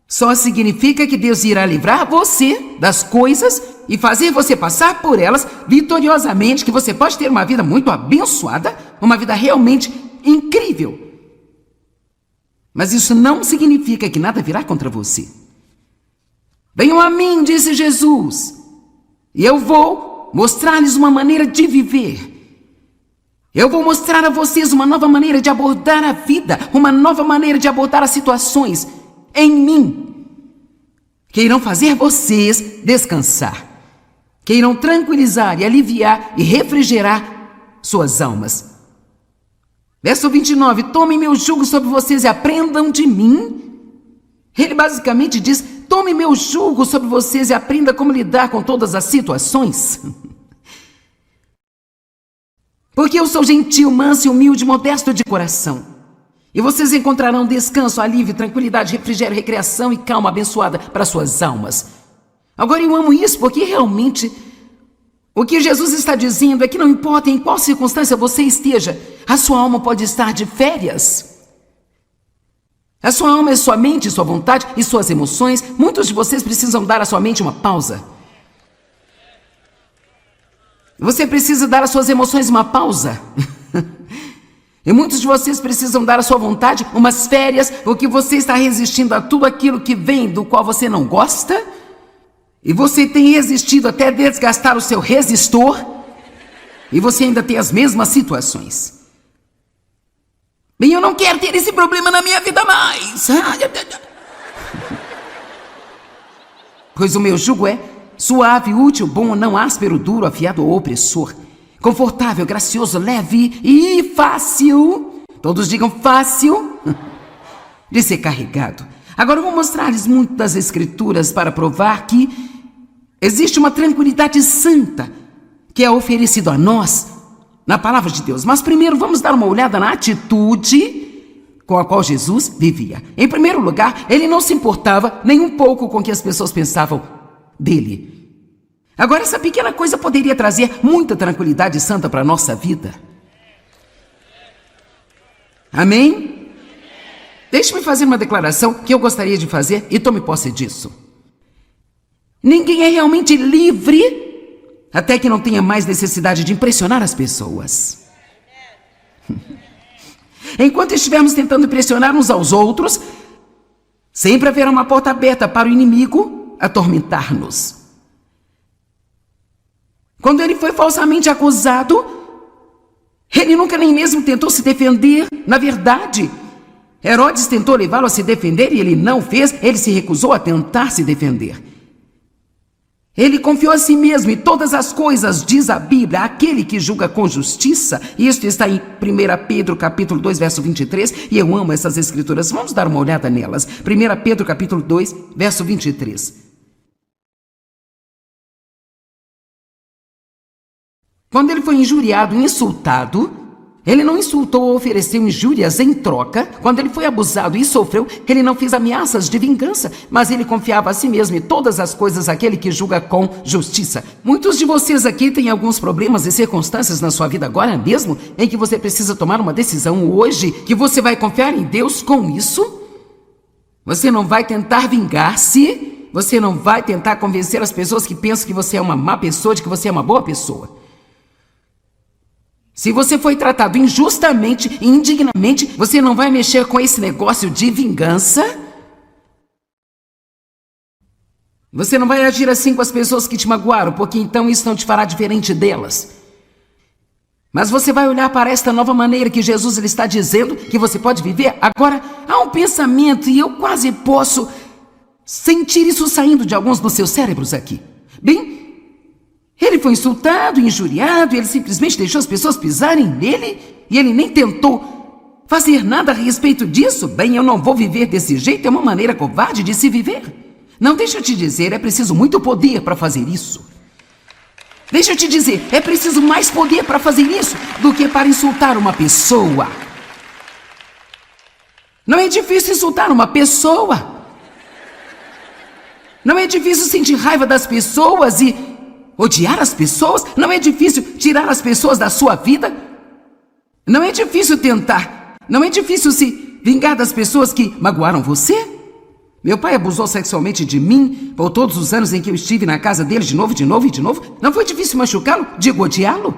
Só significa que Deus irá livrar você das coisas e fazer você passar por elas vitoriosamente, que você pode ter uma vida muito abençoada, uma vida realmente incrível. Mas isso não significa que nada virá contra você. Venham a mim, disse Jesus, e eu vou mostrar-lhes uma maneira de viver. Eu vou mostrar a vocês uma nova maneira de abordar a vida, uma nova maneira de abordar as situações em mim, que irão fazer vocês descansar, que irão tranquilizar e aliviar e refrigerar suas almas. Verso 29, tomem meu jugo sobre vocês e aprendam de mim. Ele basicamente diz, tome meu jugo sobre vocês e aprenda como lidar com todas as situações. Porque eu sou gentil, manso e humilde, modesto de coração. E vocês encontrarão descanso, alívio, tranquilidade, refrigério, recreação e calma abençoada para suas almas. Agora eu amo isso porque realmente o que Jesus está dizendo é que não importa em qual circunstância você esteja, a sua alma pode estar de férias. A sua alma é sua mente, sua vontade e suas emoções. Muitos de vocês precisam dar à sua mente uma pausa. Você precisa dar às suas emoções uma pausa. E muitos de vocês precisam dar à sua vontade umas férias, porque você está resistindo a tudo aquilo que vem do qual você não gosta. E você tem resistido até desgastar o seu resistor. E você ainda tem as mesmas situações. Bem, eu não quero ter esse problema na minha vida mais. Pois o meu jugo é suave, útil, bom, não áspero, duro, afiado ou opressor. Confortável, gracioso, leve e fácil. Todos digam fácil de ser carregado. Agora eu vou mostrar-lhes muito das Escrituras para provar que existe uma tranquilidade santa que é oferecida a nós na palavra de Deus. Mas primeiro vamos dar uma olhada na atitude com a qual Jesus vivia. Em primeiro lugar, ele não se importava nem um pouco com o que as pessoas pensavam dele. Agora, essa pequena coisa poderia trazer muita tranquilidade santa para a nossa vida. Amém? Deixe-me fazer uma declaração que eu gostaria de fazer e tome posse disso. Ninguém é realmente livre até que não tenha mais necessidade de impressionar as pessoas. Enquanto estivermos tentando impressionar uns aos outros, sempre haverá uma porta aberta para o inimigo atormentar-nos. Quando ele foi falsamente acusado, ele nunca nem mesmo tentou se defender. Na verdade, Herodes tentou levá-lo a se defender e ele não fez. Ele se recusou a tentar se defender. Ele confiou a si mesmo em todas as coisas, diz a Bíblia, aquele que julga com justiça. Isto está em 1 Pedro, capítulo 2, verso 23, e eu amo essas escrituras. Vamos dar uma olhada nelas. 1 Pedro, capítulo 2, verso 23. Quando ele foi injuriado e insultado, ele não insultou ou ofereceu injúrias em troca. Quando ele foi abusado e sofreu, ele não fez ameaças de vingança, mas ele confiava a si mesmo em todas as coisas aquele que julga com justiça. Muitos de vocês aqui têm alguns problemas e circunstâncias na sua vida agora mesmo, em que você precisa tomar uma decisão hoje, que você vai confiar em Deus com isso. Você não vai tentar vingar-se, você não vai tentar convencer as pessoas que pensam que você é uma má pessoa, de que você é uma boa pessoa. Se você foi tratado injustamente e indignamente, você não vai mexer com esse negócio de vingança. Você não vai agir assim com as pessoas que te magoaram, porque então isso não te fará diferente delas. Mas você vai olhar para esta nova maneira que Jesus ele está dizendo que você pode viver. Agora, há um pensamento e eu quase posso sentir isso saindo de alguns dos seus cérebros aqui. Bem, ele foi insultado, injuriado, e ele simplesmente deixou as pessoas pisarem nele, e ele nem tentou fazer nada a respeito disso. Bem, eu não vou viver desse jeito, é uma maneira covarde de se viver. Não, deixa eu te dizer, é preciso muito poder para fazer isso. Deixa eu te dizer, é preciso mais poder para fazer isso do que para insultar uma pessoa. Não é difícil insultar uma pessoa. Não é difícil sentir raiva das pessoas e odiar as pessoas. Não é difícil tirar as pessoas da sua vida. Não é difícil tentar. Não é difícil se vingar das pessoas que magoaram você. Meu pai abusou sexualmente de mim por todos os anos em que eu estive na casa dele de novo. Não foi difícil machucá-lo? Digo, odiá-lo?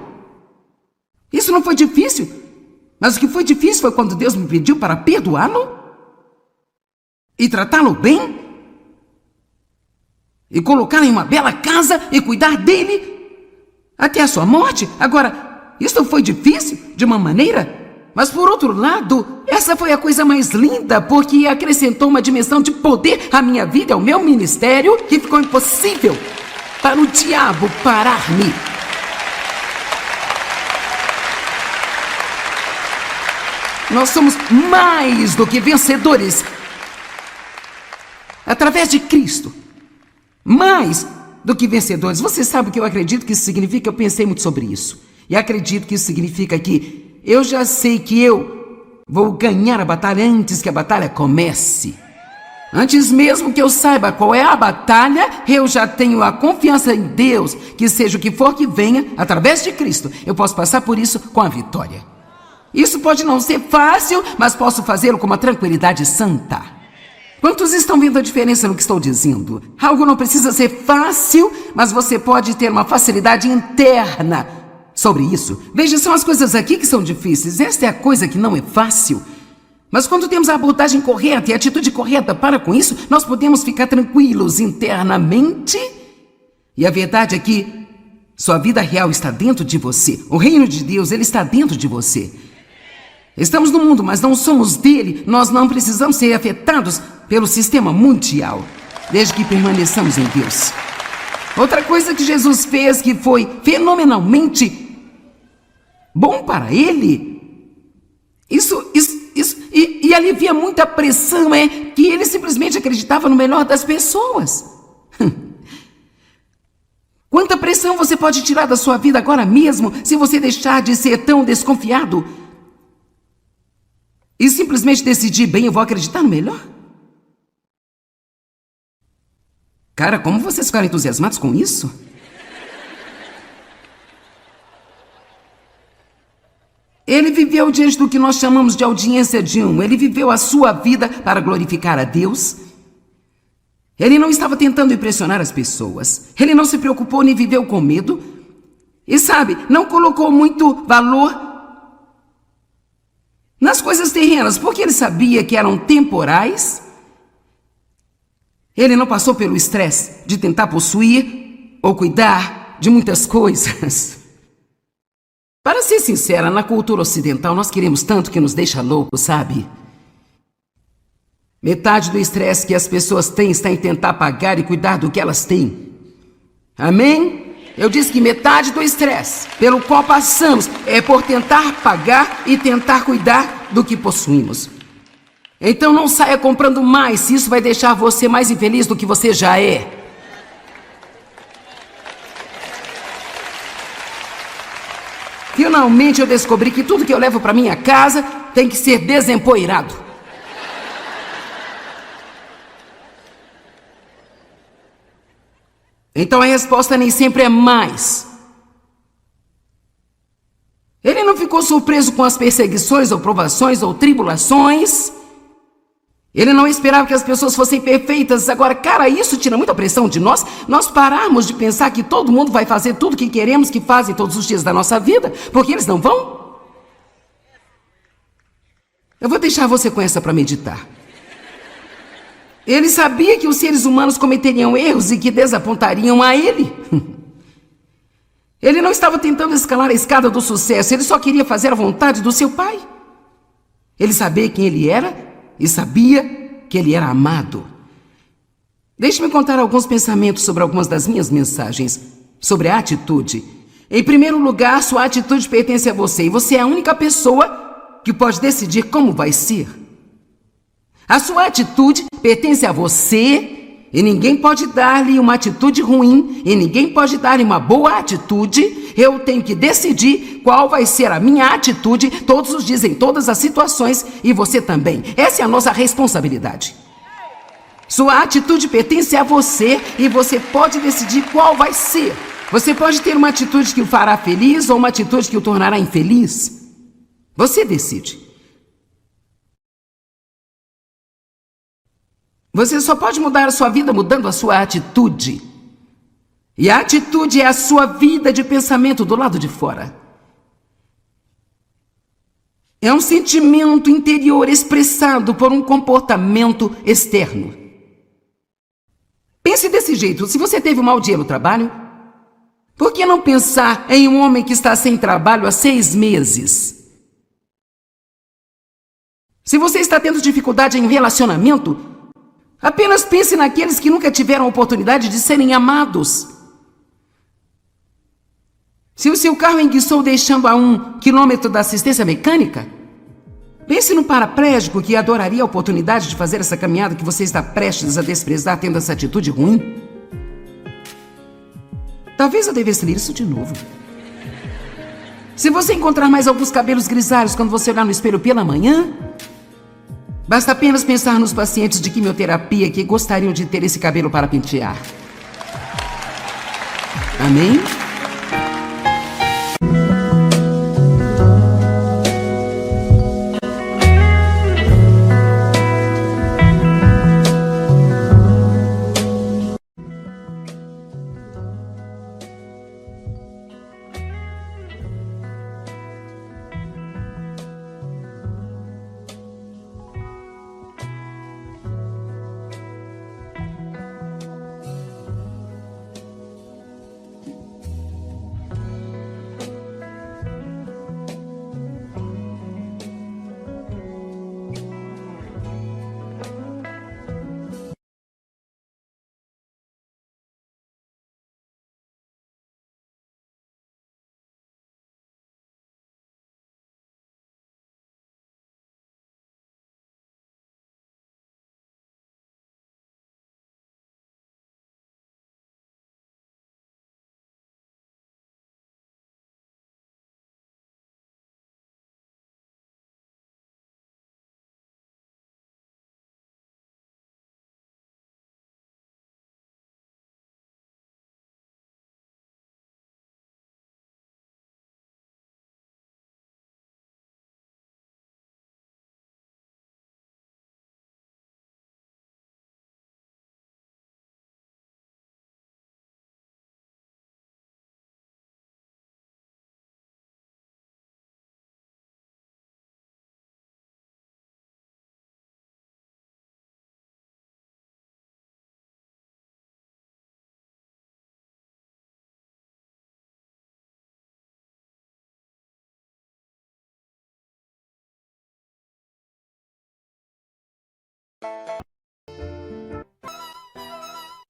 Isso não foi difícil. Mas o que foi difícil foi quando Deus me pediu para perdoá-lo e tratá-lo bem e colocá-lo em uma bela casa e cuidar dele até a sua morte. Agora, isso foi difícil de uma maneira, mas por outro lado, essa foi a coisa mais linda, porque acrescentou uma dimensão de poder à minha vida, ao meu ministério, que ficou impossível para o diabo parar-me. Nós somos mais do que vencedores através de Cristo. Mais do que vencedores. Você sabe o que eu acredito que isso significa? Eu pensei muito sobre isso. E acredito que isso significa que eu já sei que eu vou ganhar a batalha antes que a batalha comece. Antes mesmo que eu saiba qual é a batalha, eu já tenho a confiança em Deus, que seja o que for que venha, através de Cristo, eu posso passar por isso com a vitória. Isso pode não ser fácil, mas posso fazê-lo com uma tranquilidade santa. Quantos estão vendo a diferença no que estou dizendo? Algo não precisa ser fácil, mas você pode ter uma facilidade interna sobre isso. Veja, são as coisas aqui que são difíceis. Esta é a coisa que não é fácil. Mas quando temos a abordagem correta e a atitude correta para com isso, nós podemos ficar tranquilos internamente. E a verdade é que sua vida real está dentro de você. O reino de Deus, ele está dentro de você. Estamos no mundo, mas não somos dele. Nós não precisamos ser afetados pelo sistema mundial, desde que permaneçamos em Deus. Outra coisa que Jesus fez que foi fenomenalmente bom para ele, e alivia muita pressão, é que ele simplesmente acreditava no melhor das pessoas. Quanta pressão você pode tirar da sua vida agora mesmo, se você deixar de ser tão desconfiado e simplesmente decidir, bem, eu vou acreditar no melhor? Cara, como vocês ficaram entusiasmados com isso? Ele viveu diante do que nós chamamos de audiência de um. Ele viveu a sua vida para glorificar a Deus. Ele não estava tentando impressionar as pessoas. Ele não se preocupou nem viveu com medo. E sabe, não colocou muito valor nas coisas terrenas, porque ele sabia que eram temporais. Ele não passou pelo estresse de tentar possuir ou cuidar de muitas coisas. Para ser sincera, na cultura ocidental nós queremos tanto que nos deixa louco, sabe? Metade do estresse que as pessoas têm está em tentar pagar e cuidar do que elas têm. Amém? Eu disse que metade do estresse pelo qual passamos é por tentar pagar e tentar cuidar do que possuímos. Então não saia comprando mais, se isso vai deixar você mais infeliz do que você já é. Finalmente eu descobri que tudo que eu levo para minha casa tem que ser desempoeirado. Então a resposta nem sempre é mais. Ele não ficou surpreso com as perseguições ou provações ou tribulações. Ele não esperava que as pessoas fossem perfeitas. Agora, cara, isso tira muita pressão de nós. Nós pararmos de pensar que todo mundo vai fazer tudo que queremos que fazem todos os dias da nossa vida, porque eles não vão. Eu vou deixar você com essa para meditar. Ele sabia que os seres humanos cometeriam erros e que desapontariam a ele. Ele não estava tentando escalar a escada do sucesso, ele só queria fazer a vontade do seu pai. Ele sabia quem ele era e sabia que ele era amado. Deixe-me contar alguns pensamentos sobre algumas das minhas mensagens, sobre a atitude. Em primeiro lugar, sua atitude pertence a você e você é a única pessoa que pode decidir como vai ser. A sua atitude pertence a você e ninguém pode dar-lhe uma atitude ruim e ninguém pode dar-lhe uma boa atitude. Eu tenho que decidir qual vai ser a minha atitude todos os dias, em todas as situações, e você também. Essa é a nossa responsabilidade. Sua atitude pertence a você e você pode decidir qual vai ser. Você pode ter uma atitude que o fará feliz ou uma atitude que o tornará infeliz. Você decide. Você só pode mudar a sua vida mudando a sua atitude. E a atitude é a sua vida de pensamento do lado de fora. É um sentimento interior expressado por um comportamento externo. Pense desse jeito. Se você teve um mau dia no trabalho, por que não pensar em um homem que está sem trabalho há 6 meses? Se você está tendo dificuldade em relacionamento, apenas pense naqueles que nunca tiveram a oportunidade de serem amados. Se o seu carro enguiçou deixando a 1 quilômetro da assistência mecânica, pense no paraplégico que adoraria a oportunidade de fazer essa caminhada que você está prestes a desprezar tendo essa atitude ruim. Talvez eu devesse ler isso de novo. Se você encontrar mais alguns cabelos grisalhos quando você olhar no espelho pela manhã, basta apenas pensar nos pacientes de quimioterapia que gostariam de ter esse cabelo para pentear. Amém?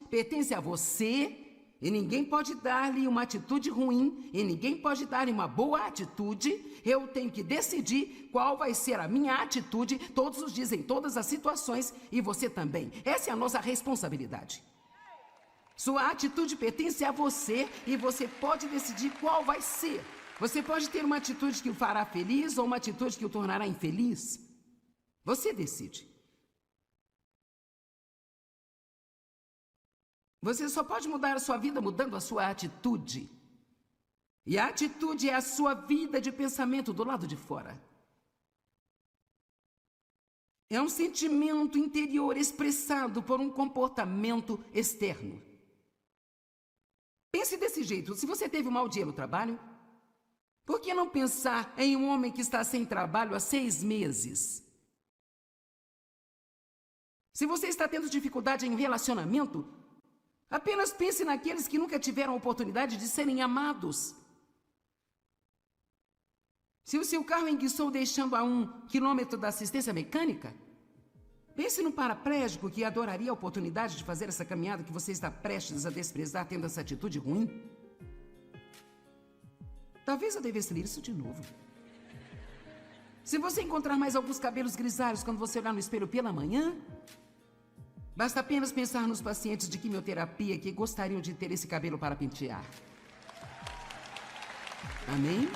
Pertence a você e ninguém pode dar-lhe uma atitude ruim e ninguém pode dar-lhe uma boa atitude. Eu tenho que decidir qual vai ser a minha atitude todos os dias, em todas as situações, e você também. Essa é a nossa responsabilidade. Sua atitude pertence a você e você pode decidir qual vai ser. Você pode ter uma atitude que o fará feliz ou uma atitude que o tornará infeliz. Você decide. Você só pode mudar a sua vida mudando a sua atitude. E a atitude é a sua vida de pensamento do lado de fora. É um sentimento interior expressado por um comportamento externo. Pense desse jeito. Se você teve um mau dia no trabalho, por que não pensar em um homem que está sem trabalho há 6 meses? Se você está tendo dificuldade em um relacionamento, apenas pense naqueles que nunca tiveram a oportunidade de serem amados. Se o seu carro enguiçou deixando a 1 quilômetro da assistência mecânica, pense no paraplégico que adoraria a oportunidade de fazer essa caminhada que você está prestes a desprezar tendo essa atitude ruim. Talvez eu devesse ler isso de novo. Se você encontrar mais alguns cabelos grisalhos quando você olhar no espelho pela manhã, basta apenas pensar nos pacientes de quimioterapia que gostariam de ter esse cabelo para pentear. Amém?